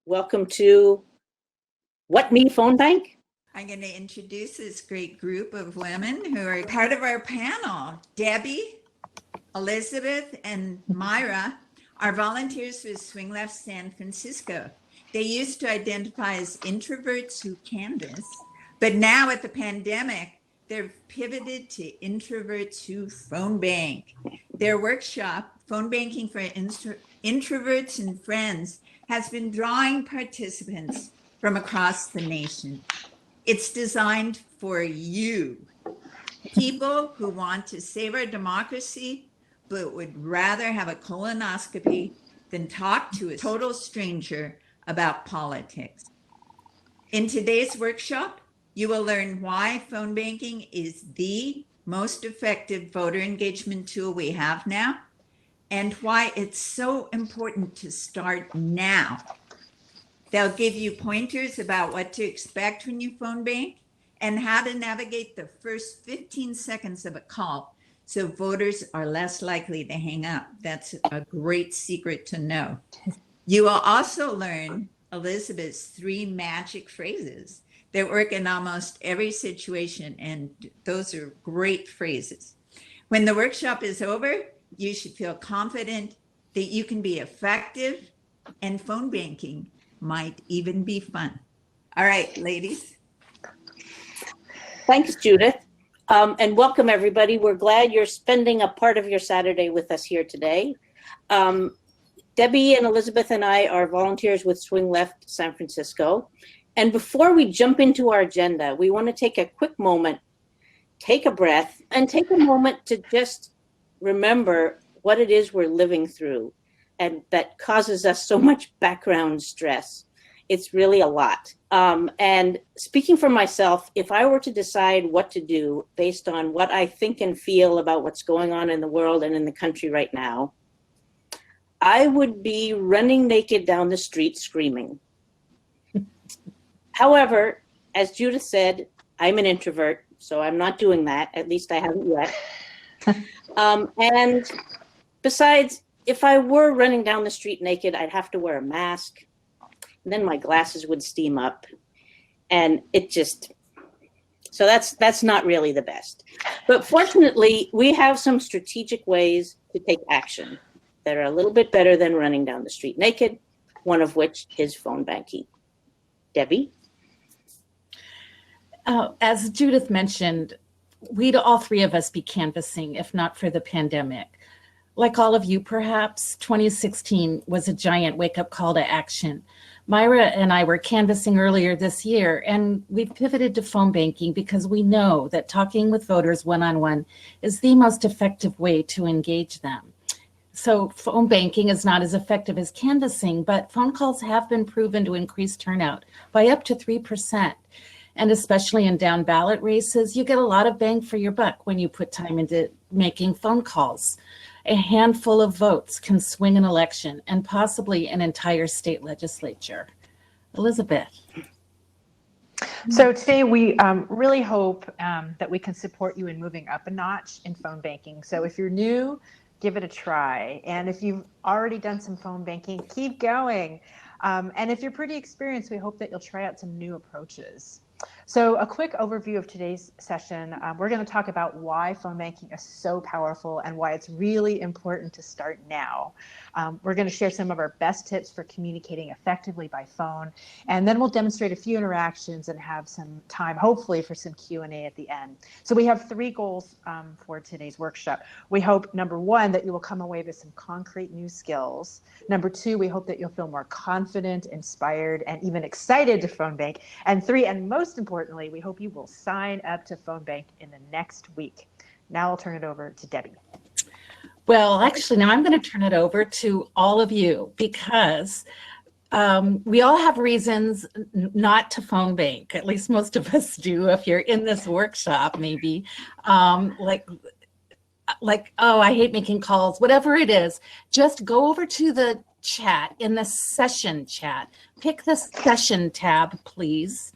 Welcome to What Me Phone Bank? I'm going to introduce this great group of women who are part of our panel. Debby, Elizabeth, and Myra are volunteers with Swing Left San Francisco. They used to identify as introverts who canvas, but now with the pandemic, they've pivoted to introverts who phone bank. Their workshop, Phone Banking for Introverts and Friends, has been drawing participants from across the nation. It's designed for you, people who want to save our democracy, but would rather have a colonoscopy than talk to a total stranger about politics. In today's workshop, you will learn why phone banking is the most effective voter engagement tool we have now, and why it's so important to start now. They'll give you pointers about what to expect when you phone bank and how to navigate the first 15 seconds of a call so voters are less likely to hang up. That's a great secret to know. You will also learn Elizabeth's 3 magic phrases that work in almost every situation, and those are great phrases. When the workshop is over, you should feel confident that you can be effective, and phone banking might even be fun. All right, ladies. Thanks, Judith. And welcome, everybody. We're glad you're spending a part of your Saturday with us here today. Debbie and Elizabeth and I are volunteers with Swing Left San Francisco. And before we jump into our agenda, we want to take a quick moment, take a breath, and take a moment to just remember what it is we're living through and that causes us so much background stress. It's really a lot. And speaking for myself, if I were to decide what to do based on what I think and feel about what's going on in the world and in the country right now, I would be running naked down the street screaming. However, as Judith said, I'm an introvert, so I'm not doing that. At least I haven't yet. And besides, if I were running down the street naked, I'd have to wear a mask. And then my glasses would steam up. And it just, so that's not really the best. But fortunately, we have some strategic ways to take action that are a little bit better than running down the street naked, one of which is phone banking. Debbie? As Judith mentioned, we'd all 3 of us be canvassing if not for the pandemic. Like all of you, perhaps, 2016 was a giant wake-up call to action. Myra and I were canvassing earlier this year, and we've pivoted to phone banking because we know that talking with voters one-on-one is the most effective way to engage them. So phone banking is not as effective as canvassing, but phone calls have been proven to increase turnout by up to 3%. And especially in down ballot races, you get a lot of bang for your buck when you put time into making phone calls. A handful of votes can swing an election and possibly an entire state legislature. Elizabeth. So today we really hope that we can support you in moving up a notch in phone banking. So if you're new, give it a try. And if you've already done some phone banking, keep going. And if you're pretty experienced, we hope that you'll try out some new approaches. So a quick overview of today's session. We're going to talk about why phone banking is so powerful and why it's really important to start now. We're going to share some of our best tips for communicating effectively by phone, and then we'll demonstrate a few interactions and have some time, hopefully, for some Q&A at the end. So we have 3 goals for today's workshop. We hope, number 1, that you will come away with some concrete new skills. Number 2, we hope that you'll feel more confident, inspired, and even excited to phone bank. And 3, and most importantly, we hope you will sign up to phone bank in the next week. Now I'll turn it over to Debbie. Well, actually, now I'm going to turn it over to all of you because we all have reasons not to phone bank. At least most of us do. If you're in this workshop, maybe like, oh, I hate making calls, whatever it is, just go over to the chat, in the session chat, pick the session tab, please,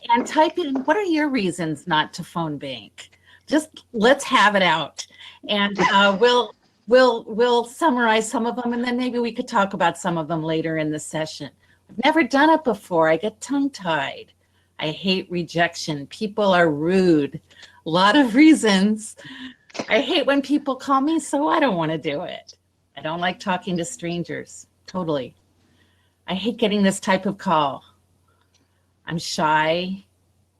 and type in, what are your reasons not to phone bank? Just let's have it out. And we'll summarize some of them, and then maybe we could talk about some of them later in the session. I've never done it before. I get tongue-tied. I hate rejection. People are rude. A lot of reasons. I hate when people call me, so I don't want to do it. I don't like talking to strangers. Totally. I hate getting this type of call. I'm shy.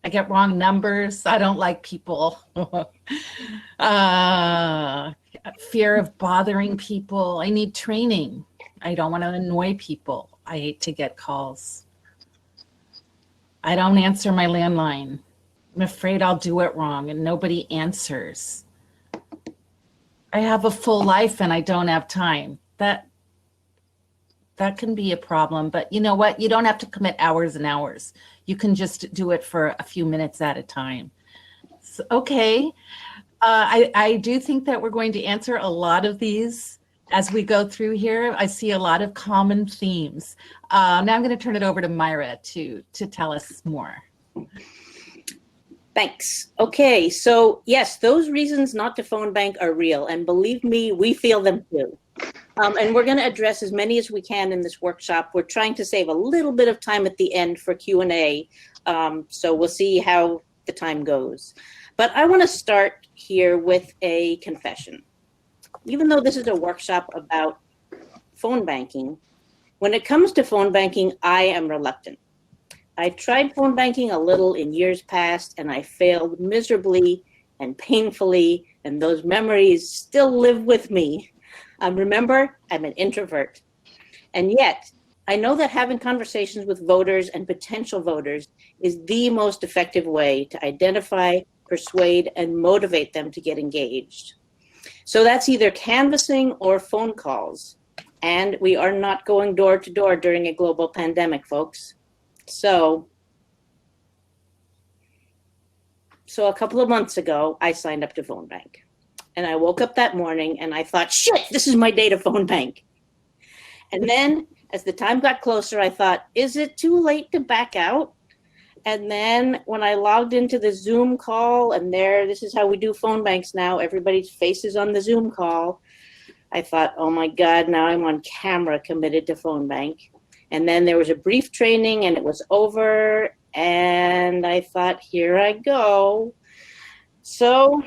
I get wrong numbers. I don't like people. Fear of bothering people. I need training. I don't want to annoy people. I hate to get calls. I don't answer my landline. I'm afraid I'll do it wrong and nobody answers. I have a full life and I don't have time. That can be a problem, but you know what? You don't have to commit hours and hours. You can just do it for a few minutes at a time. So, okay. I do think that we're going to answer a lot of these as we go through here. I see a lot of common themes. Now I'm going to turn it over to Myra to tell us more. Thanks. Okay, so yes, those reasons not to phone bank are real, and believe me, we feel them too. And we're going to address as many as we can in this workshop. We're trying to save a little bit of time at the end for Q&A, so we'll see how the time goes. But I want to start here with a confession. Even though this is a workshop about phone banking, when it comes to phone banking, I am reluctant. I tried phone banking a little in years past, and I failed miserably and painfully, and those memories still live with me. Remember, I'm an introvert. And yet, I know that having conversations with voters and potential voters is the most effective way to identify, persuade, and motivate them to get engaged. So that's either canvassing or phone calls. And we are not going door to door during a global pandemic, folks. So a couple of months ago, I signed up to Phone Bank. And I woke up that morning and I thought, shit, this is my day to phone bank. And then as the time got closer, I thought, is it too late to back out? And then when I logged into the Zoom call, and this is how we do phone banks now, everybody's face is on the Zoom call. I thought, oh my God, now I'm on camera committed to phone bank. And then there was a brief training and it was over. And I thought, here I go. So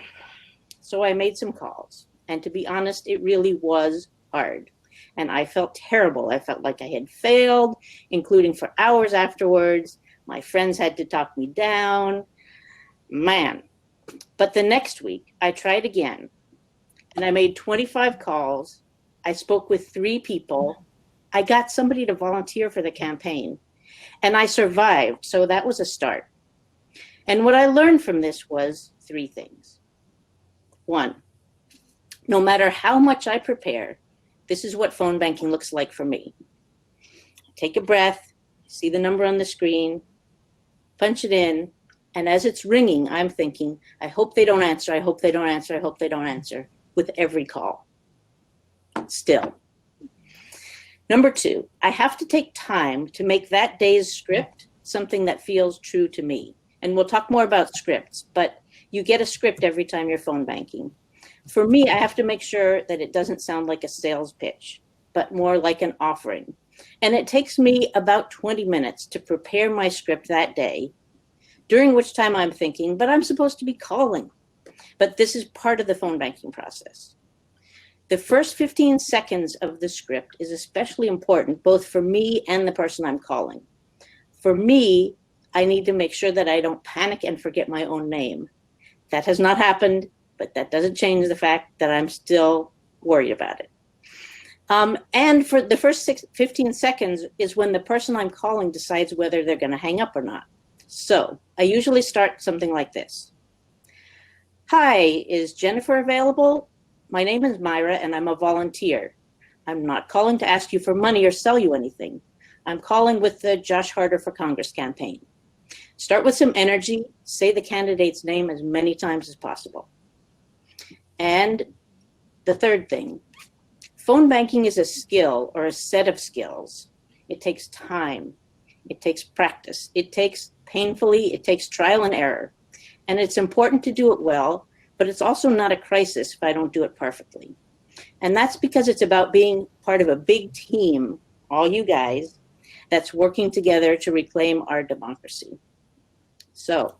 I made some calls. And to be honest, it really was hard. And I felt terrible. I felt like I had failed, including for hours afterwards. My friends had to talk me down. Man. But the next week, I tried again. And I made 25 calls. I spoke with 3 people. I got somebody to volunteer for the campaign. And I survived. So that was a start. And what I learned from this was 3 things. 1, no matter how much I prepare, this is what phone banking looks like for me. Take a breath, see the number on the screen, punch it in, and as it's ringing, I'm thinking, I hope they don't answer, I hope they don't answer, I hope they don't answer, with every call. Still. Number 2, I have to take time to make that day's script something that feels true to me. And we'll talk more about scripts, but you get a script every time you're phone banking. For me, I have to make sure that it doesn't sound like a sales pitch, but more like an offering. And it takes me about 20 minutes to prepare my script that day, during which time I'm thinking, but I'm supposed to be calling. But this is part of the phone banking process. The first 15 seconds of the script is especially important, both for me and the person I'm calling. For me, I need to make sure that I don't panic and forget my own name. That has not happened, but that doesn't change the fact that I'm still worried about it. And for the first 15 seconds is when the person I'm calling decides whether they're going to hang up or not. So I usually start something like this. Hi, is Jennifer available? My name is Myra and I'm a volunteer. I'm not calling to ask you for money or sell you anything. I'm calling with the Josh Harder for Congress campaign. Start with some energy, say the candidate's name as many times as possible. And the third thing, phone banking is a skill or a set of skills. It takes time, it takes practice, it takes trial and error. And it's important to do it well, but it's also not a crisis if I don't do it perfectly. And that's because it's about being part of a big team, all you guys, that's working together to reclaim our democracy. So,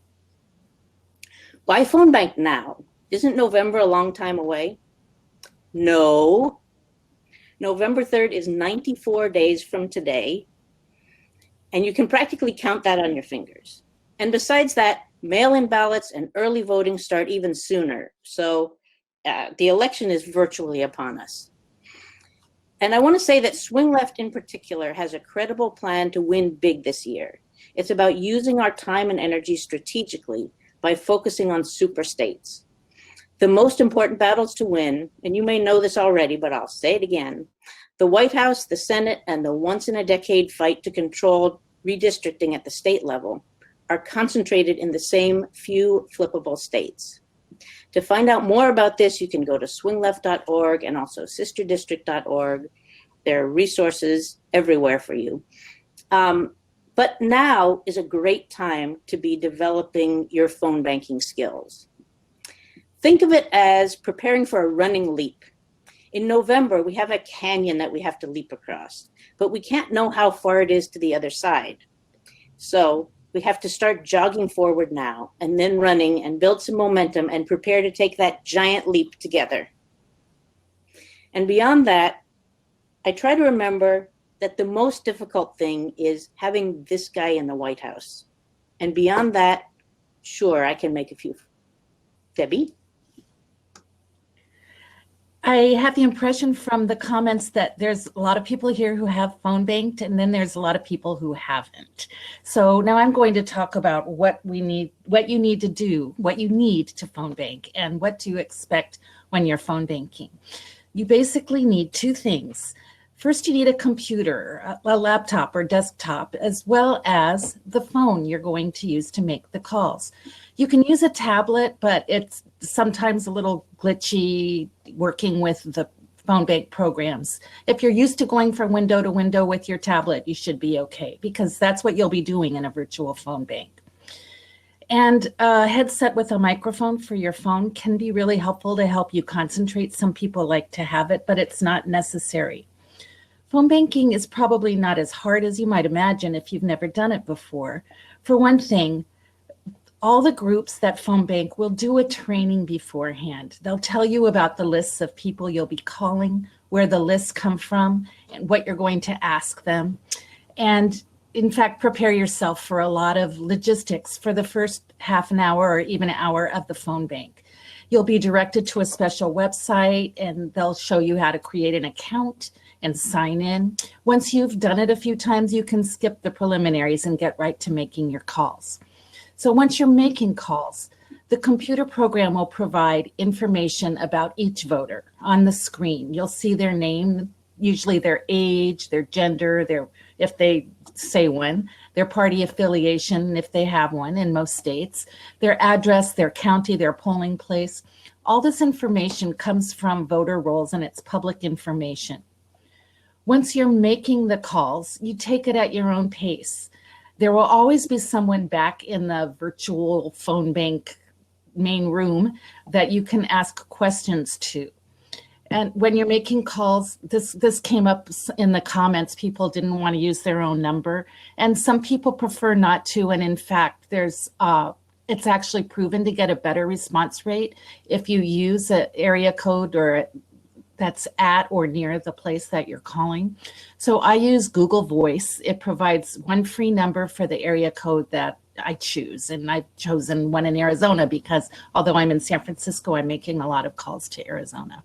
why phone bank now? Isn't November a long time away? No. November 3rd is 94 days from today, and you can practically count that on your fingers. And besides that, mail-in ballots and early voting start even sooner. So the election is virtually upon us. And I want to say that Swing Left in particular has a credible plan to win big this year. It's about using our time and energy strategically by focusing on super states. The most important battles to win, and you may know this already, but I'll say it again, the White House, the Senate, and the once-in-a-decade fight to control redistricting at the state level are concentrated in the same few flippable states. To find out more about this, you can go to swingleft.org and also sisterdistrict.org. There are resources everywhere for you. But now is a great time to be developing your phone banking skills. Think of it as preparing for a running leap. In November, we have a canyon that we have to leap across, but we can't know how far it is to the other side. So we have to start jogging forward now and then running and build some momentum and prepare to take that giant leap together. And beyond that, I try to remember that the most difficult thing is having this guy in the White House. And beyond that, sure, I can make a few. Debbie? I have the impression from the comments that there's a lot of people here who have phone banked, and then there's a lot of people who haven't. So now I'm going to talk about what you need to do, what you need to phone bank, and what to expect when you're phone banking. You basically need two things. First, you need a computer, a laptop or desktop, as well as the phone you're going to use to make the calls. You can use a tablet, but it's sometimes a little glitchy working with the phone bank programs. If you're used to going from window to window with your tablet, you should be okay, because that's what you'll be doing in a virtual phone bank. And a headset with a microphone for your phone can be really helpful to help you concentrate. Some people like to have it, but it's not necessary. Phone banking is probably not as hard as you might imagine if you've never done it before. For one thing, all the groups that phone bank will do a training beforehand. They'll tell you about the lists of people you'll be calling, where the lists come from, and what you're going to ask them. And in fact, prepare yourself for a lot of logistics for the first half an hour or even an hour of the phone bank. You'll be directed to a special website, and they'll show you how to create an account and sign in. Once you've done it a few times, you can skip the preliminaries and get right to making your calls. So once you're making calls, the computer program will provide information about each voter on the screen. You'll see their name, usually their age, their gender, if they say one, their party affiliation, if they have one in most states, their address, their county, their polling place. All this information comes from voter rolls, and it's public information. Once you're making the calls, you take it at your own pace. There will always be someone back in the virtual phone bank main room that you can ask questions to. And when you're making calls, this came up in the comments, people didn't want to use their own number, and some people prefer not to. And in fact, it's actually proven to get a better response rate if you use an area code or that's at or near the place that you're calling. So I use Google Voice. It provides one free number for the area code that I choose. And I've chosen one in Arizona because although I'm in San Francisco, I'm making a lot of calls to Arizona.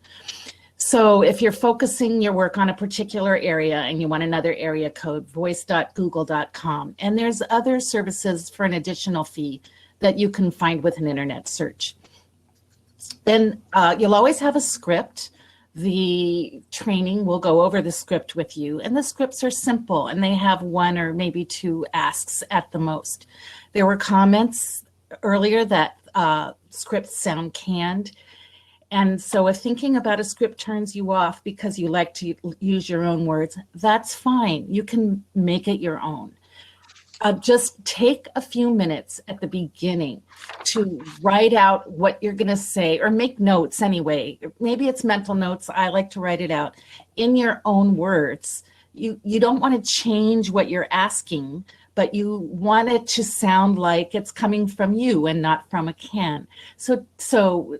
So if you're focusing your work on a particular area and you want another area code, voice.google.com. And there's other services for an additional fee that you can find with an internet search. Then you'll always have a script. The training will go over the script with you, and the scripts are simple and they have one or maybe two asks at the most. There were comments earlier that scripts sound canned. And so if thinking about a script turns you off because you like to use your own words, that's fine. You can make it your own. Just take a few minutes at the beginning to write out what you're going to say, or make notes anyway. Maybe it's mental notes. I like to write it out in your own words. you don't want to change what you're asking, but you want it to sound like it's coming from you and not from a can. So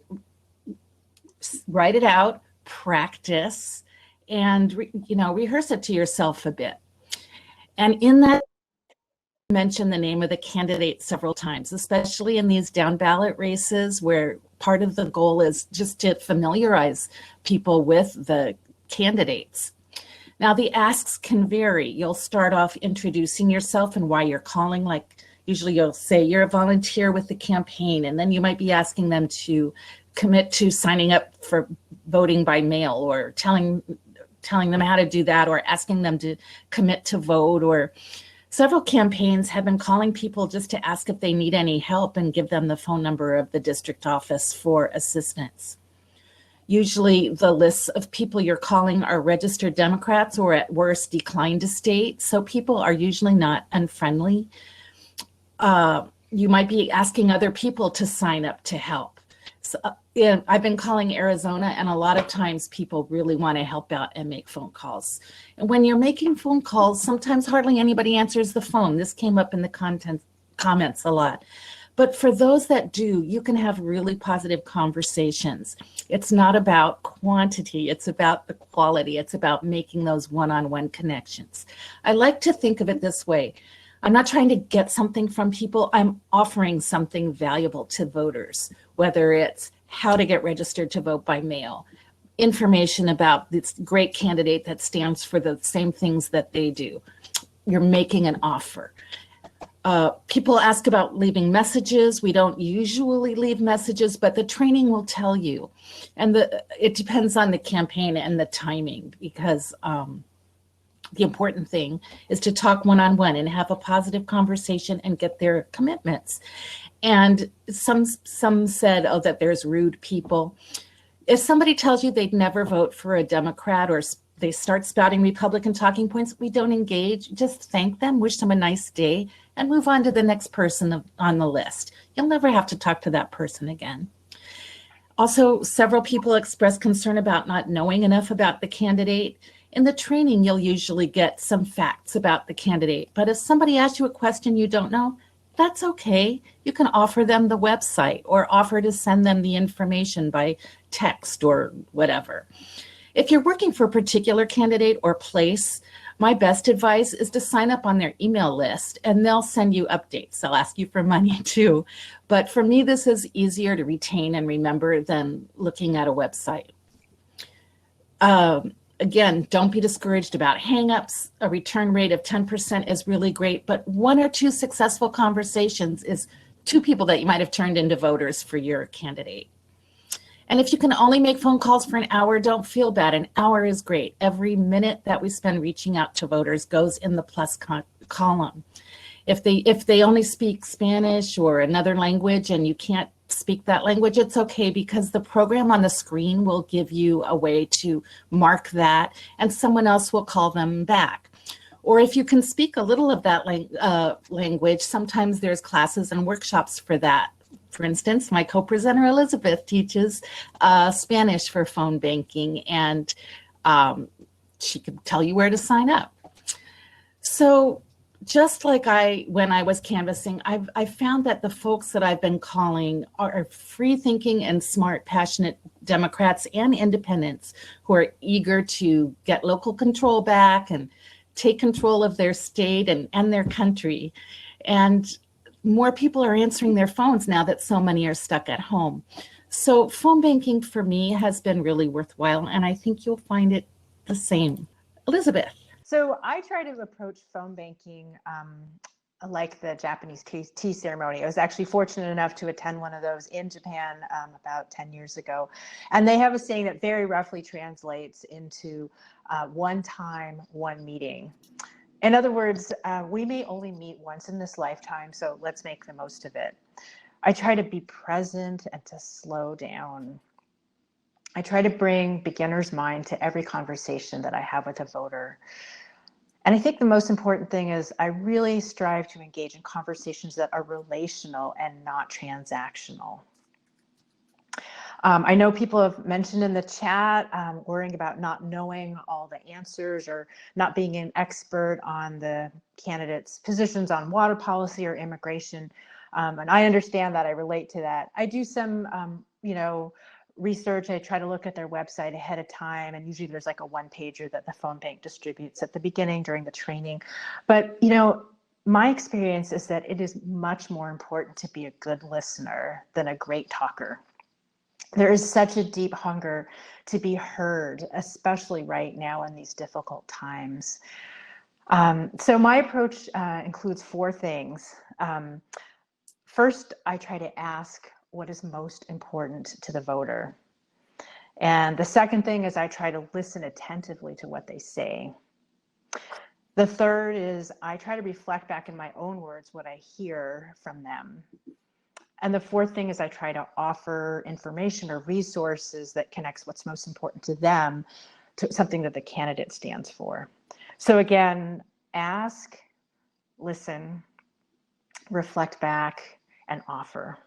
write it out, practice, and rehearse it to yourself a bit. And in that, mention the name of the candidate several times, especially in these down ballot races where part of the goal is just to familiarize people with the candidates. Now, the asks can vary. You'll start off introducing yourself and why you're calling. Like usually you'll say you're a volunteer with the campaign, and then you might be asking them to commit to signing up for voting by mail, or telling them how to do that, or asking them to commit to vote. Or several campaigns have been calling people just to ask if they need any help and give them the phone number of the district office for assistance. Usually the lists of people you're calling are registered Democrats or at worst declined to state. So people are usually not unfriendly. You might be asking other people to sign up to help. So, I've been calling Arizona, and a lot of times people really want to help out and make phone calls. And when you're making phone calls, sometimes hardly anybody answers the phone. This came up in the comments a lot. But for those that do, you can have really positive conversations. It's not about quantity, it's about the quality. It's about making those one-on-one connections. I like to think of it this way. I'm not trying to get something from people. I'm offering something valuable to voters, whether it's how to get registered to vote by mail, information about this great candidate that stands for the same things that they do. You're making an offer. People ask about leaving messages. We don't usually leave messages, but the training will tell you. And it depends on the campaign and the timing, because the important thing is to talk one-on-one and have a positive conversation and get their commitments. And some said, oh, that there's rude people. If somebody tells you they'd never vote for a Democrat, or they start spouting Republican talking points, we don't engage. Just thank them, wish them a nice day, and move on to the next person on the list. You'll never have to talk to that person again. Also, several people express concern about not knowing enough about the candidate. In the training, you'll usually get some facts about the candidate, but if somebody asks you a question you don't know, that's okay. You can offer them the website or offer to send them the information by text or whatever. If you're working for a particular candidate or place, my best advice is to sign up on their email list, and they'll send you updates. They'll ask you for money too. But for me, this is easier to retain and remember than looking at a website. Again, don't be discouraged about hangups. A return rate of 10% is really great, but 1 or 2 successful conversations is 2 people that you might have turned into voters for your candidate. And if you can only make phone calls for an hour, don't feel bad. An hour is great. Every minute that we spend reaching out to voters goes in the plus column. If they only speak Spanish or another language and you can't speak that language, it's okay, because the program on the screen will give you a way to mark that, and someone else will call them back. Or if you can speak a little of that language, sometimes there's classes and workshops for that. For instance, my co-presenter Elizabeth teaches Spanish for phone banking, and she can tell you where to sign up. So just like when I was canvassing, I found that the folks that I've been calling are free-thinking and smart, passionate Democrats and independents who are eager to get local control back and take control of their state and their country. And more people are answering their phones now that so many are stuck at home. So phone banking for me has been really worthwhile, and I think you'll find it the same. Elizabeth. So I try to approach phone banking like the Japanese tea ceremony. I was actually fortunate enough to attend one of those in Japan about 10 years ago. And they have a saying that very roughly translates into one time, one meeting. In other words, we may only meet once in this lifetime, so let's make the most of it. I try to be present and to slow down. I try to bring beginner's mind to every conversation that I have with a voter. And I think the most important thing is I really strive to engage in conversations that are relational and not transactional. I know people have mentioned in the chat worrying about not knowing all the answers or not being an expert on the candidates' positions on water policy or immigration. And I understand that. I relate to that. I do some, research. I try to look at their website ahead of time, and usually there's like a one-pager that the phone bank distributes at the beginning during the training. But my experience is that it is much more important to be a good listener than a great talker. There is such a deep hunger to be heard, especially right now in these difficult times. So my approach includes 4 things. First, I try to ask what is most important to the voter. And the second thing is I try to listen attentively to what they say. The third is I try to reflect back in my own words what I hear from them. And the fourth thing is I try to offer information or resources that connects what's most important to them to something that the candidate stands for. So again, ask, listen, reflect back, and offer.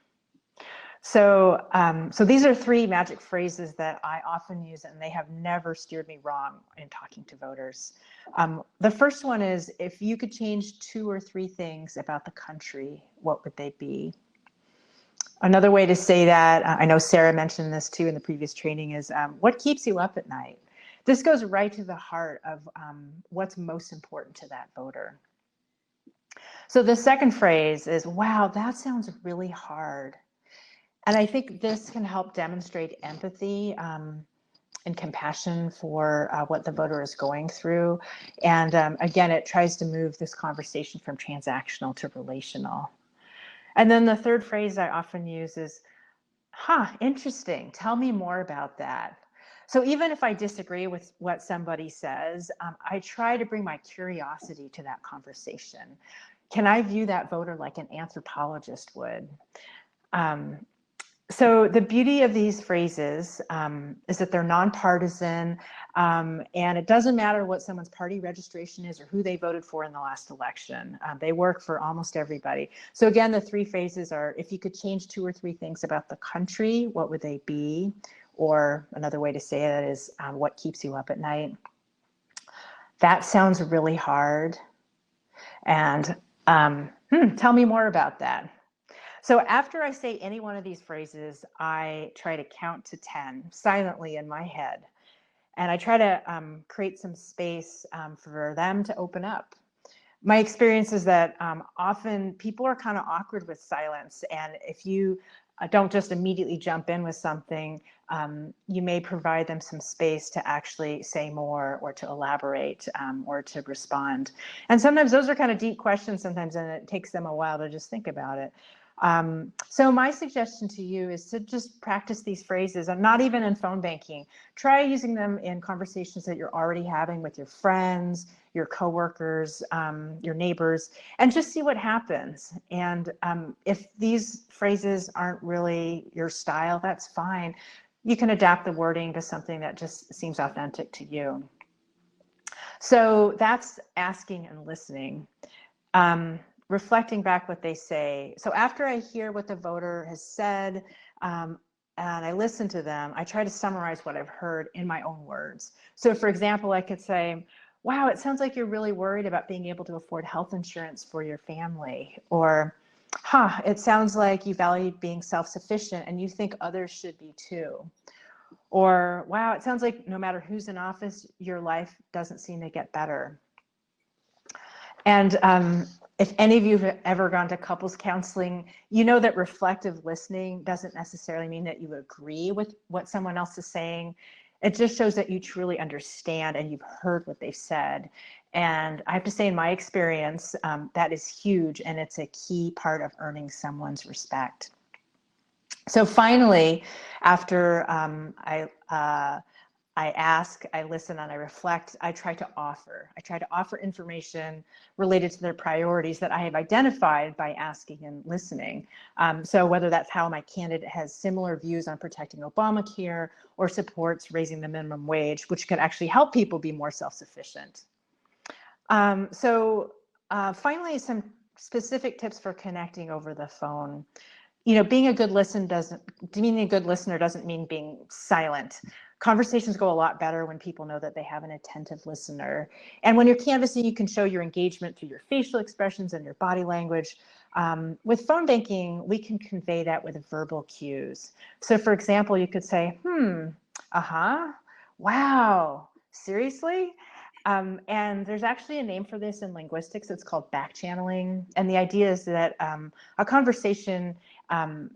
So these are 3 magic phrases that I often use, and they have never steered me wrong in talking to voters. The first one is, if you could change 2 or 3 things about the country, what would they be? Another way to say that, I know Sarah mentioned this too in the previous training, is what keeps you up at night? This goes right to the heart of what's most important to that voter. So the second phrase is, wow, that sounds really hard. And I think this can help demonstrate empathy and compassion for what the voter is going through. And again, it tries to move this conversation from transactional to relational. And then the third phrase I often use is, interesting. Tell me more about that. So even if I disagree with what somebody says, I try to bring my curiosity to that conversation. Can I view that voter like an anthropologist would? So the beauty of these phrases is that they're nonpartisan, and it doesn't matter what someone's party registration is or who they voted for in the last election. They work for almost everybody. So again, the 3 phrases are, if you could change 2 or 3 things about the country, what would they be? Or another way to say it is, what keeps you up at night? That sounds really hard. And tell me more about that. So after I say any one of these phrases, I try to count to 10 silently in my head. And I try to create some space for them to open up. My experience is that often people are kind of awkward with silence. And if you don't just immediately jump in with something, you may provide them some space to actually say more or to elaborate or to respond. And sometimes those are kind of deep questions sometimes, and it takes them a while to just think about it. So my suggestion to you is to just practice these phrases, and not even in phone banking. Try using them in conversations that you're already having with your friends, your coworkers, your neighbors, and just see what happens. And if these phrases aren't really your style, that's fine. You can adapt the wording to something that just seems authentic to you. So that's asking and listening. Reflecting back what they say. So after I hear what the voter has said and I listen to them, I try to summarize what I've heard in my own words. So for example, I could say, wow, it sounds like you're really worried about being able to afford health insurance for your family. Or, it sounds like you value being self-sufficient and you think others should be too. Or, wow, it sounds like no matter who's in office, your life doesn't seem to get better. And if any of you have ever gone to couples counseling, you know that reflective listening doesn't necessarily mean that you agree with what someone else is saying. It just shows that you truly understand and you've heard what they've said. And I have to say, in my experience, that is huge, and it's a key part of earning someone's respect. So finally, after I ask, I listen, and I reflect, I try to offer information related to their priorities that I have identified by asking and listening. So whether that's how my candidate has similar views on protecting Obamacare or supports raising the minimum wage, which could actually help people be more self-sufficient. Finally, some specific tips for connecting over the phone. being a good listener doesn't mean being silent. Conversations go a lot better when people know that they have an attentive listener. And when you're canvassing, you can show your engagement through your facial expressions and your body language. With phone banking, we can convey that with verbal cues. So for example, you could say, wow, seriously? And there's actually a name for this in linguistics. It's called back channeling. And the idea is that a conversation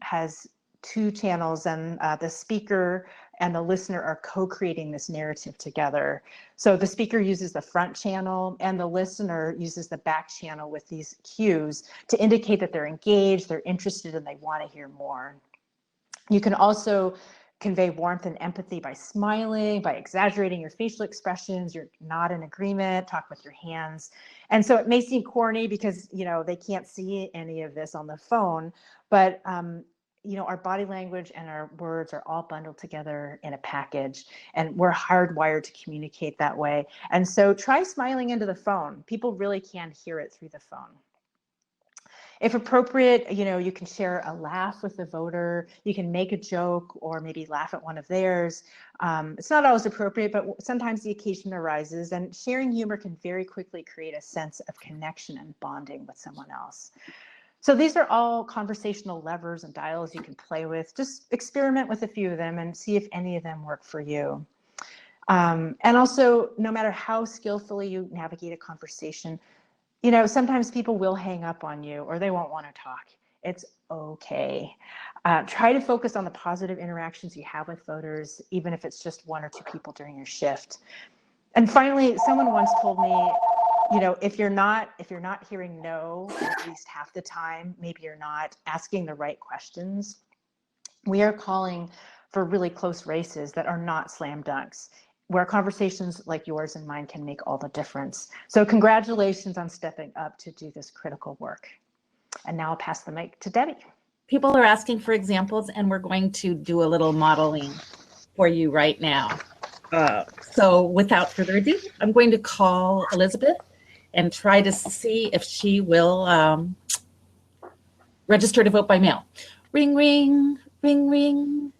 has two channels, and the speaker and the listener are co-creating this narrative together. So the speaker uses the front channel and the listener uses the back channel with these cues to indicate that they're engaged, they're interested, and they want to hear more. You can also convey warmth and empathy by smiling, by exaggerating your facial expressions. You're not in agreement, talk with your hands. And so it may seem corny because, they can't see any of this on the phone, but our body language and our words are all bundled together in a package, and we're hardwired to communicate that way. And so try smiling into the phone. People really can hear it through the phone. If appropriate, you can share a laugh with the voter. You can make a joke or maybe laugh at one of theirs. It's not always appropriate, but sometimes the occasion arises, and sharing humor can very quickly create a sense of connection and bonding with someone else. So these are all conversational levers and dials you can play with. Just experiment with a few of them and see if any of them work for you. And also, no matter how skillfully you navigate a conversation, sometimes people will hang up on you or they won't want to talk. It's okay. Try to focus on the positive interactions you have with voters, even if it's just one or two people during your shift. And finally, someone once told me, if you're not hearing no at least half the time, maybe you're not asking the right questions. We are calling for really close races that are not slam dunks, where conversations like yours and mine can make all the difference. So congratulations on stepping up to do this critical work. And now I'll pass the mic to Debby. People are asking for examples, and we're going to do a little modeling for you right now. So without further ado, I'm going to call Elizabeth and try to see if she will register to vote by mail. Ring, ring, ring, ring.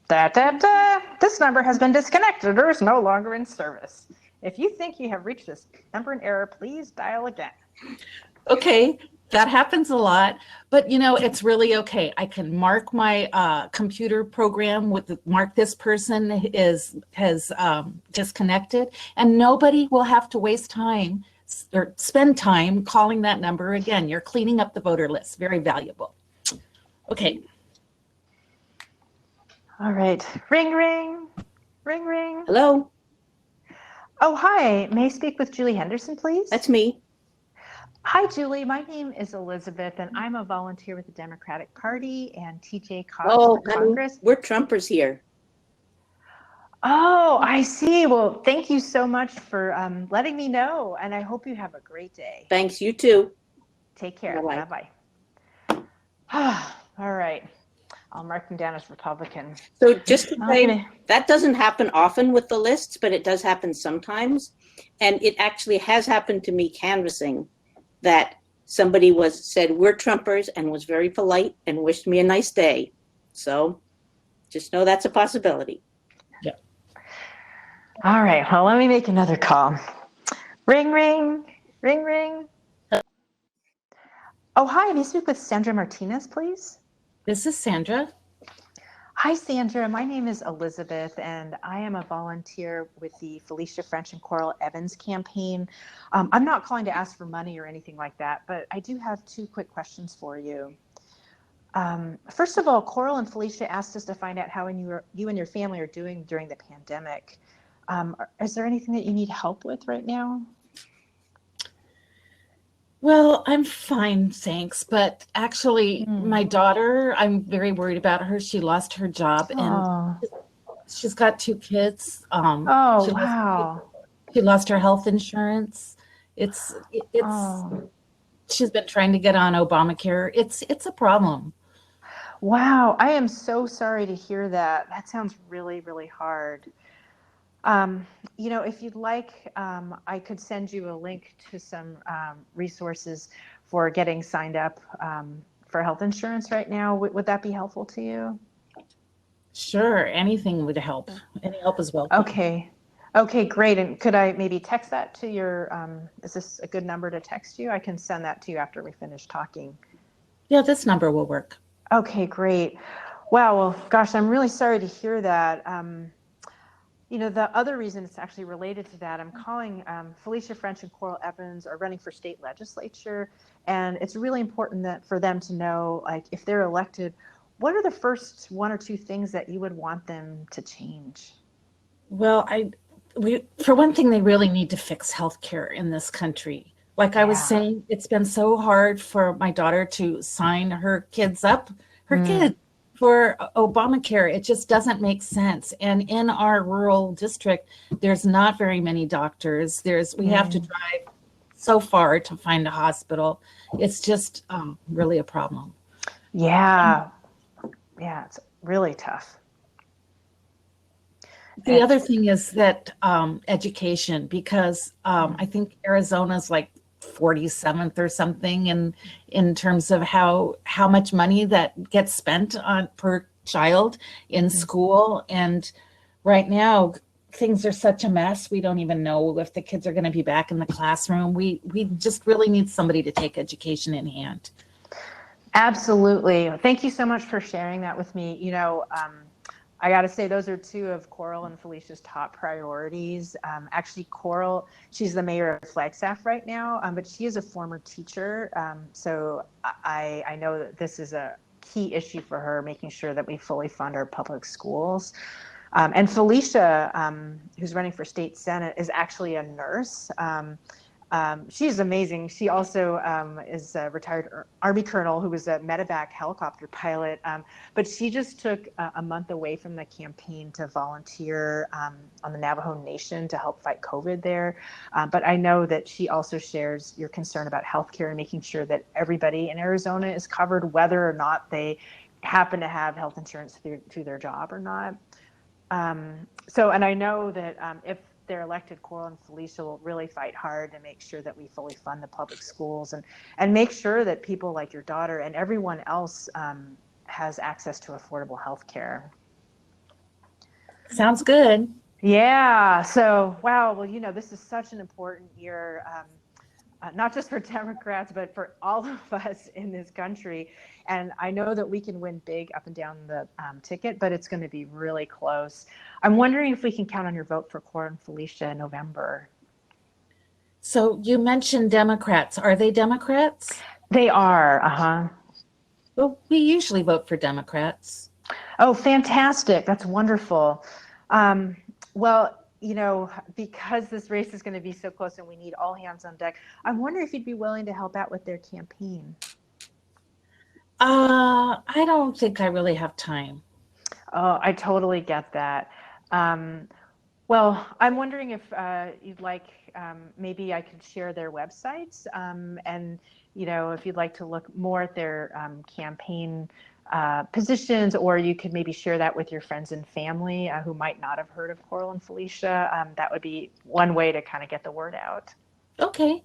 Da, da, da. This number has been disconnected or is no longer in service. If you think you have reached this number in error, please dial again. Okay, that happens a lot, but it's really okay. I can mark my computer program with mark this person has disconnected, and nobody will have to waste time or spend time calling that number again. You're cleaning up the voter list. Very valuable. Okay. All right. Ring, ring, ring, ring. Hello, Oh, hi. May I speak with Julie Henderson, please? that's me. Hi, Julie. My name is Elizabeth, and I'm a volunteer with the Democratic Party and TJ Cox for honey, Congress. we're Trumpers here. Oh, I see. Well, thank you so much for letting me know, and I hope you have a great day. Thanks, you too. Take care. Bye-bye. Bye-bye. All right. I'll mark them down as Republican. So just to say, Okay. that doesn't happen often with the lists, but it does happen sometimes. And it actually has happened to me canvassing that somebody said, we're Trumpers, and was very polite and wished me a nice day. So just know that's a possibility. Yeah. All right. Well, let me make another call. Ring, ring, ring, ring. Oh, hi. May I speak with Sandra Martinez, please? This is Sandra. Hi, Sandra. My name is Elizabeth, and I am a volunteer with the Felicia French and Coral Evans campaign. I'm not calling to ask for money or anything like that, but I do have two quick questions for you. First of all, Coral and Felicia asked us to find out how you and your family are doing during the pandemic. Is there anything that you need help with right now? Well, I'm fine, thanks. But actually, my daughter, I'm very worried about her. She lost her job, and she's got two kids. Wow. She lost her health insurance. She's been trying to get on Obamacare. It's a problem. Wow. I am so sorry to hear that. That sounds really, really hard. If you'd like, I could send you a link to some resources for getting signed up for health insurance right now. Would that be helpful to you? Sure, anything would help. Any help is welcome. Okay. Okay, great. And could I maybe text that to your, is this a good number to text you? I can send that to you after we finish talking. Yeah, this number will work. Okay, great. Wow. Well, gosh, I'm really sorry to hear that. The other reason it's actually related to that, I'm calling Felicia French and Coral Evans are running for state legislature. And it's really important that for them to know, like, if they're elected, what are the first one or two things that you would want them to change? Well, for one thing, they really need to fix healthcare in this country. Like I was Yeah. saying, it's been so hard for my daughter to sign her kids up, kid for Obamacare. It just doesn't make sense. And in our rural district, there's not very many doctors. We have to drive so far to find a hospital. It's just really a problem. Yeah. Yeah, it's really tough. The other thing is that education, because I think Arizona's like 47th or something in terms of how much money that gets spent on per child in school. And right now things are such a mess. We don't even know if the kids are going to be back in the classroom. We just really need somebody to take education in hand. Absolutely. Thank you so much for sharing that with me. I got to say, those are two of Coral and Felicia's top priorities. Actually, Coral, she's the mayor of Flagstaff right now, but she is a former teacher. So I know that this is a key issue for her, making sure that we fully fund our public schools. And Felicia, who's running for state senate, is actually a nurse. She's amazing. She also is a retired Army colonel who was a medevac helicopter pilot, but she just took a month away from the campaign to volunteer on the Navajo Nation to help fight COVID there. But I know that she also shares your concern about healthcare and making sure that everybody in Arizona is covered, whether or not they happen to have health insurance through their job or not. And I know that if they're elected, Coral and Felicia will really fight hard to make sure that we fully fund the public schools and make sure that people like your daughter and everyone else has access to affordable health care. Sounds good. Yeah. So, wow. Well, this is such an important year, not just for Democrats, but for all of us in this country. And I know that we can win big up and down the ticket, but it's going to be really close. I'm wondering if we can count on your vote for Coral and Felicia in November. So you mentioned Democrats. Are they Democrats? They are. Uh-huh. Well, we usually vote for Democrats. Oh, fantastic. That's wonderful. Because this race is going to be so close and we need all hands on deck, I'm wondering if you'd be willing to help out with their campaign. I don't think I really have time. Oh, I totally get that. Well, I'm wondering if you'd like, maybe I could share their websites, and if you'd like to look more at their campaign positions, or you could maybe share that with your friends and family who might not have heard of Coral and Felicia. That would be one way to kind of get the word out. Okay.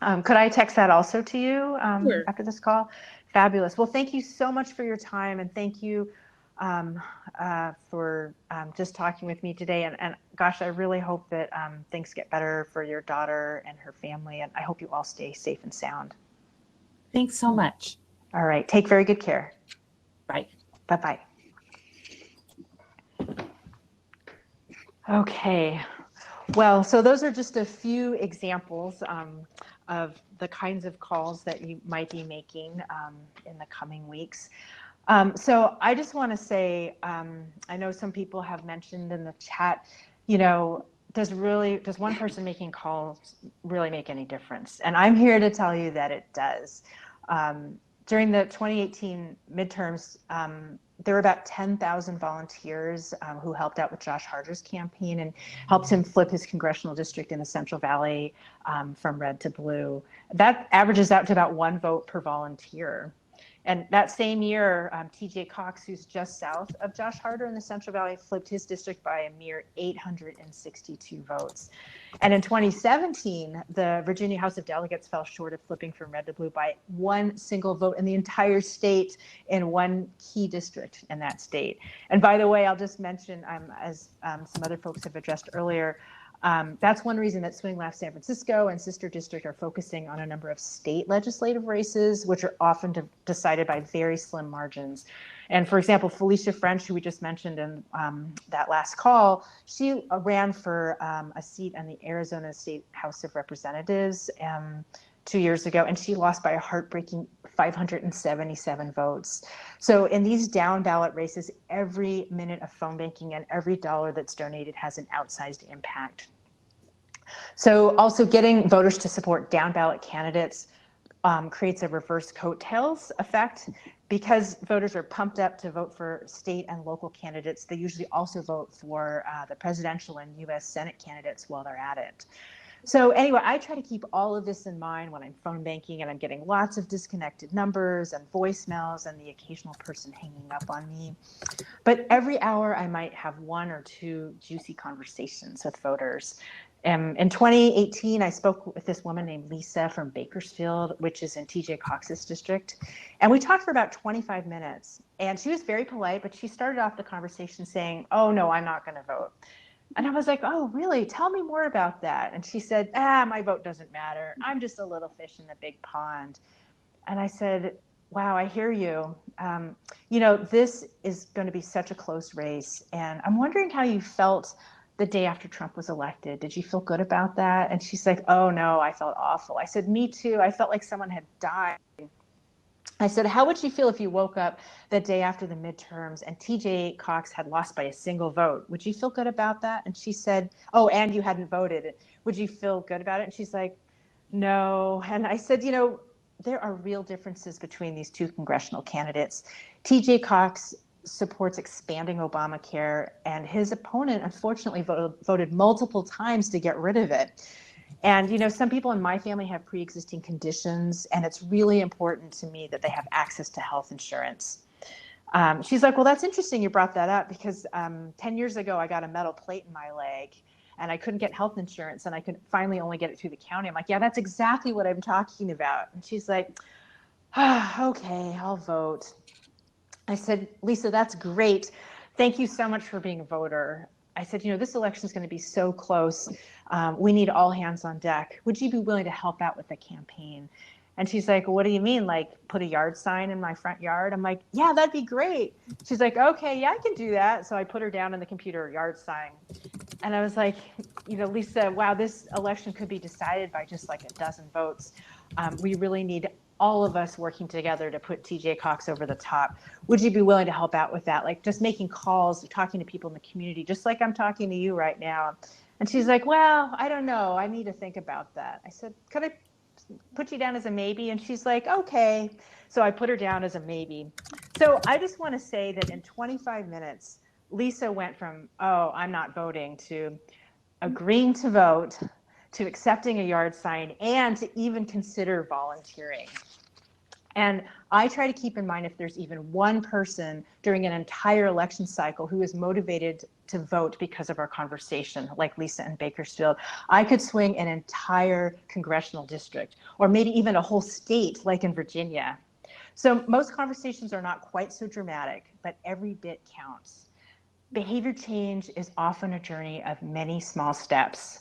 Could I text that also to you Sure. after this call? Fabulous. Well, thank you so much for your time, and thank you for just talking with me today. And gosh, I really hope that things get better for your daughter and her family, and I hope you all stay safe and sound. Thanks so much. All right. Take very good care. Bye. Bye-bye. Okay. Well, so those are just a few examples of the kinds of calls that you might be making in the coming weeks. So I just want to say, I know some people have mentioned in the chat, does one person making calls really make any difference? And I'm here to tell you that it does. During the 2018 midterms, there were about 10,000 volunteers who helped out with Josh Harder's campaign and helped him flip his congressional district in the Central Valley from red to blue. That averages out to about one vote per volunteer. And that same year, TJ Cox, who's just south of Josh Harder in the Central Valley, flipped his district by a mere 862 votes. And in 2017, the Virginia House of Delegates fell short of flipping from red to blue by one single vote in the entire state in one key district in that state. And by the way, I'll just mention, as some other folks have addressed earlier, that's one reason that Swing Left San Francisco and Sister District are focusing on a number of state legislative races, which are often decided by very slim margins. And for example, Felicia French, who we just mentioned in that last call, she ran for a seat on the Arizona State House of Representatives 2 years ago, and she lost by a heartbreaking 577 votes. So in these down ballot races, every minute of phone banking and every dollar that's donated has an outsized impact. So also getting voters to support down ballot candidates creates a reverse coattails effect. Because voters are pumped up to vote for state and local candidates, they usually also vote for the presidential and US Senate candidates while they're at it. So anyway, I try to keep all of this in mind when I'm phone banking and I'm getting lots of disconnected numbers and voicemails and the occasional person hanging up on me. But every hour I might have one or two juicy conversations with voters. In 2018, I spoke with this woman named Lisa from Bakersfield, which is in TJ Cox's district. And we talked for about 25 minutes. And she was very polite, but she started off the conversation saying, "Oh, no, I'm not going to vote." And I was like, "Oh, really? Tell me more about that." And she said, "My vote doesn't matter. I'm just a little fish in the big pond." And I said, "Wow, I hear you. This is going to be such a close race. And I'm wondering how you felt the day after Trump was elected. Did you feel good about that?" And she's like, "Oh, no, I felt awful." I said, "Me too. I felt like someone had died." I said, "How would you feel if you woke up the day after the midterms and TJ Cox had lost by a single vote? Would you feel good about that?" And she said, "Oh, and you hadn't voted. Would you feel good about it?" And she's like, "No." And I said, there are real differences between these two congressional candidates. TJ Cox supports expanding Obamacare, and his opponent, unfortunately, voted multiple times to get rid of it. And, some people in my family have pre-existing conditions, and it's really important to me that they have access to health insurance. She's like, "Well, that's interesting you brought that up because 10 years ago, I got a metal plate in my leg and I couldn't get health insurance and I could finally only get it through the county." I'm like, "Yeah, that's exactly what I'm talking about." And she's like, "Okay, I'll vote." I said, "Lisa, that's great. Thank you so much for being a voter." I said, "This election is going to be so close. We need all hands on deck. Would you be willing to help out with the campaign?" And she's like, "What do you mean? Like put a yard sign in my front yard?" I'm like, "Yeah, that'd be great." She's like, "Okay, yeah, I can do that." So I put her down on the computer, yard sign. And I was like, "Lisa, wow, this election could be decided by just like a dozen votes. We really need all of us working together to put TJ Cox over the top. Would you be willing to help out with that? Like just making calls, talking to people in the community, just like I'm talking to you right now." And she's like, "Well, I don't know. I need to think about that." I said, "Could I put you down as a maybe?" And she's like, "Okay." So I put her down as a maybe. So I just want to say that in 25 minutes, Lisa went from, "Oh, I'm not voting," to agreeing to vote, to accepting a yard sign, and to even consider volunteering. And I try to keep in mind if there's even one person during an entire election cycle who is motivated to vote because of our conversation, like Lisa in Bakersfield, I could swing an entire congressional district, or maybe even a whole state, like in Virginia. So most conversations are not quite so dramatic, but every bit counts. Behavior change is often a journey of many small steps.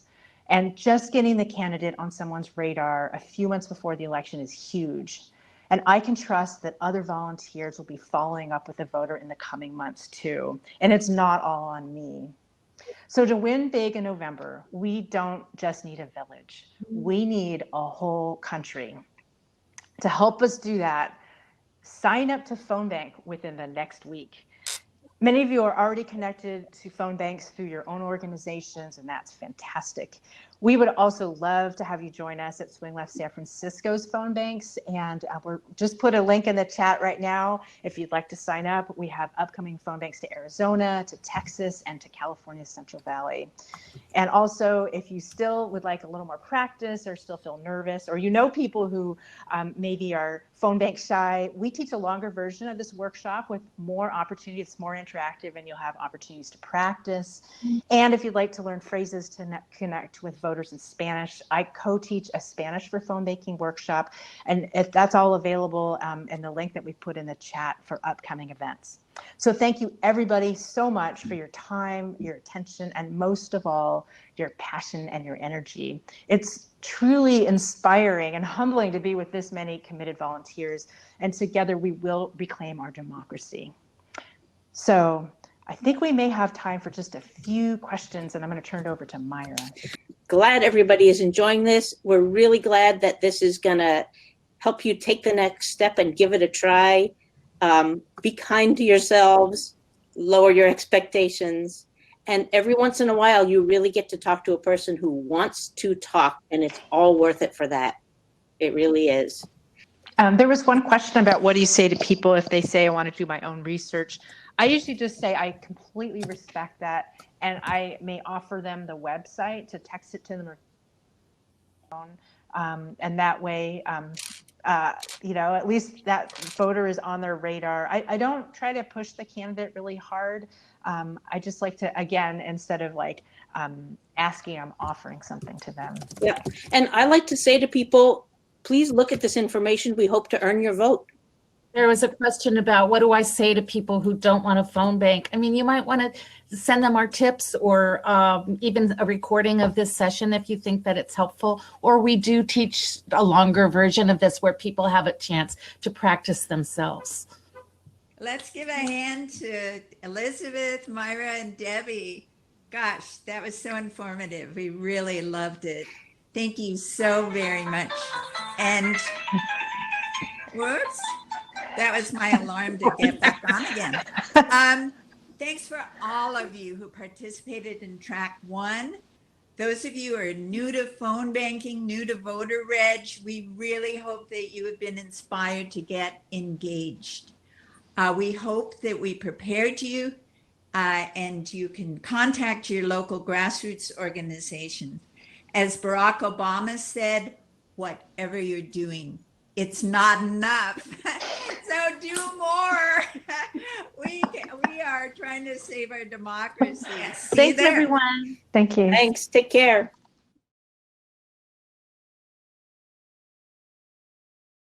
And just getting the candidate on someone's radar a few months before the election is huge. And I can trust that other volunteers will be following up with the voter in the coming months too. And it's not all on me. So to win big in November, we don't just need a village. We need a whole country. To help us do that, sign up to Phonebank within the next week. Many of you are already connected to phone banks through your own organizations, and that's fantastic. We would also love to have you join us at Swing Left San Francisco's phone banks. And we're just put a link in the chat right now. If you'd like to sign up, we have upcoming phone banks to Arizona, to Texas, and to California's Central Valley. And also, if you still would like a little more practice or still feel nervous, or you know people who maybe are phone bank shy, we teach a longer version of this workshop with more opportunities. It's more interactive, and you'll have opportunities to practice. And if you'd like to learn phrases to connect with voters in Spanish, I co-teach a Spanish for phone banking workshop, and if that's all available in the link that we put in the chat for upcoming events. So thank you everybody so much for your time, your attention, and most of all, your passion and your energy. It's truly inspiring and humbling to be with this many committed volunteers, and together we will reclaim our democracy. So I think we may have time for just a few questions, and I'm going to turn it over to Myra. Glad everybody is enjoying this. We're really glad that this is going to help you take the next step and give it a try. Be kind to yourselves, lower your expectations, and every once in a while you really get to talk to a person who wants to talk, and it's all worth it for that. It really is. There was one question about what do you say to people if they say I want to do my own research. I usually just say I completely respect that, and I may offer them the website to text it to them or phone, and that way at least that voter is on their radar. I don't try to push the candidate really hard. I just like to, again, instead of asking, I'm offering something to them. Yeah, and I like to say to people, please look at this information. We hope to earn your vote. There was a question about what do I say to people who don't want a phone bank? I mean, you might want to send them our tips or even a recording of this session if you think that it's helpful. Or we do teach a longer version of this where people have a chance to practice themselves. Let's give a hand to Elizabeth, Myra, and Debbie. Gosh, that was so informative. We really loved it. Thank you so very much. And whoops. That was my alarm to get back on again. Thanks for all of you who participated in track 1. Those of you who are new to phone banking, new to voter reg, we really hope that you have been inspired to get engaged. We hope that we prepared you and you can contact your local grassroots organization. As Barack Obama said, whatever you're doing, it's not enough. So do more. We are trying to save our democracy. Thanks, everyone. Thank you. Thanks. Take care.